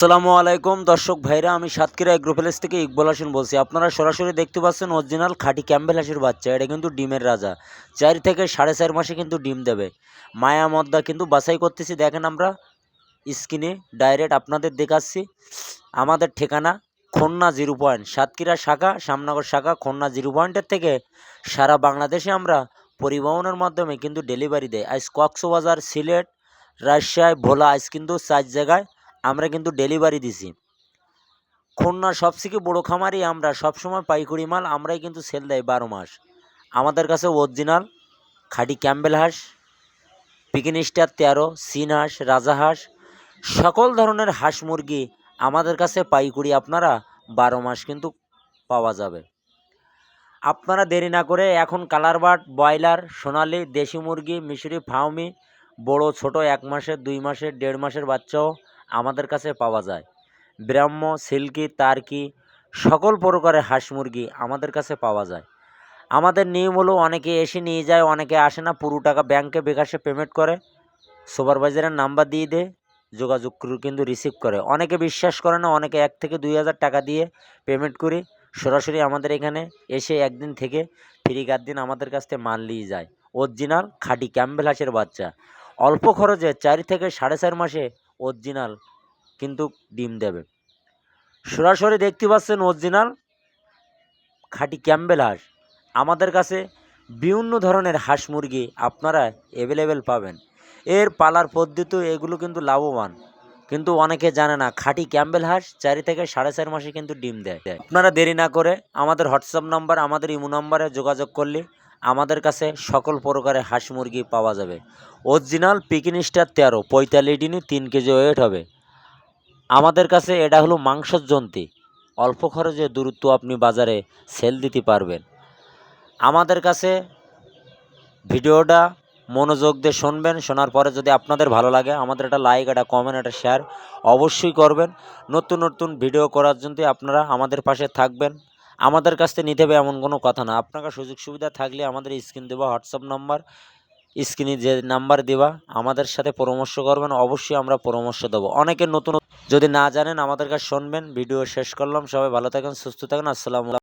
আসসালামু আলাইকুম দর্শক ভাইরা, আমি সাতক্ষীরা এগ্রো প্যালেস থেকে ইকবাল হোসেন বলছি। আপনারা সরাসরি দেখতে পাচ্ছেন অরিজিনাল খাঁটি ক্যাম্বেল হাঁসের বাচ্চা। এটা কিন্তু ডিমের রাজা। 4 থেকে 4.5 মাসে কিন্তু ডিম দেবে। মায়া মদ্দা কিন্তু বাছাই করতেছি। দেখেন আমরা স্ক্রিনে ডাইরেক্ট আপনাদের দেখাচ্ছি। আমাদের ঠিকানা খুলনা 0 পয়েন্ট, সাতক্ষীরা শাখা, শ্যামনগর শাখা, খুলনা 0 পয়েন্টের থেকে সারা বাংলাদেশে আমরা পরিবহনের মাধ্যমে কিন্তু ডেলিভারি দেয়। আজ কক্সবাজার, সিলেট, রাজশাহী, ভোলা, আজ কিন্তু 4 জায়গায় আমরা কিন্তু ডেলিভারি দিছি। খুলনার সবথেকে বড় খামারি আমরা, সবসময় পাইকারি মাল আমরাই কিন্তু সেল দেয় 12 মাস। আমাদের কাছে অরিজিনাল খাঁটি ক্যাম্বেল হাঁস, পিকিন স্টার 13, চীন হাঁস, রাজা হাঁস, সকল ধরনের হাঁস মুরগি আমাদের কাছে পাইকারি আপনারা 12 মাস কিন্তু পাওয়া যাবে। আপনারা দেরি না করে এখন কালার বার্ড, ব্রয়লার, সোনালি, দেশি মুরগি, মিশরি, ফার্মি, বড় ছোট 1 মাসের, 2 মাসের, 1.5 মাসের বাচ্চাও আমাদের কাছে পাওয়া যায়। ব্রাহ্ম, সিল্কি, তার্কি, সকল প্রকারের হাঁস মুরগি আমাদের কাছে পাওয়া যায়। আমাদের নিয়ম হলো অনেকে এসে নিয়ে যায়, অনেকে আসে না। পুরো টাকা ব্যাংকে বিকাশে পেমেন্ট করে, সুপারভাইজারের নাম্বার দিয়ে দেয়, যোগাযোগ করে কিন্তু রিসিভ করে। অনেকে বিশ্বাস করে না, অনেকে 1 থেকে 2,000 টাকা দিয়ে পেমেন্ট করি সরাসরি আমাদের এখানে এসে একদিন থেকে ফ্রি 4 দিন আমাদের কাছ থেকে মাল নিয়ে যায়। অরিজিনাল খাঁটি ক্যাম্বেল হাঁসের বাচ্চা অল্প খরচে 4 থেকে 4.5 মাসে অরিজিনাল কিন্তু ডিম দেবে। সরাসরি দেখতে পাচ্ছেন অরিজিনাল খাঁটি ক্যাম্বেল হাঁস। আমাদের কাছে বিভিন্ন ধরনের হাঁস মুরগি আপনারা অ্যাভেলেবেল পাবেন। এর পালার পদ্ধতি এগুলো কিন্তু লাভবান, কিন্তু অনেকে জানে না। খাঁটি ক্যাম্বেল হাঁস 4 থেকে 4.5 মাসে কিন্তু ডিম দেয়। আপনারা দেরি না করে আমাদের হোয়াটসঅ্যাপ নাম্বার, আমাদের ইমো নাম্বারে যোগাযোগ করলে আমাদের কাছে সকল প্রকারের হাঁস মুরগি পাওয়া যাবে। অরিজিনাল পিকিন স্টার 13, 45 দিনে 3 কেজি ওয়েট হবে। আমাদের কাছে এটা হলো মাংসের জন্তি। অল্প খরচে দ্রুত আপনি বাজারে সেল দিতে পারবেন। আমাদের কাছে ভিডিওটা মনোযোগ দিয়ে শুনবেন। শোনার পরে যদি আপনাদের ভালো লাগে, আমাদের একটা লাইক, একটা কমেন্ট, একটা শেয়ার অবশ্যই করবেন। নতুন নতুন ভিডিও করার জন্য আপনারা আমাদের পাশে থাকবেন। আমাদের কাছ থেকে নিতে হবে এমন কোনো কথা না। আপনারা সুযোগ সুবিধা থাকলে আমাদের স্ক্রিন দেওয়া হোয়াটসঅ্যাপ নাম্বার, স্ক্রিনে যে নাম্বার দেওয়া, আমাদের সাথে পরামর্শ করবেন। অবশ্যই আমরা পরামর্শ দেবো। অনেকে নতুন যদি না জানেন আমাদের কাছে শুনবেন। ভিডিও শেষ করলাম। সবাই ভালো থাকেন, সুস্থ থাকেন। আসসালামু আলাইকুম।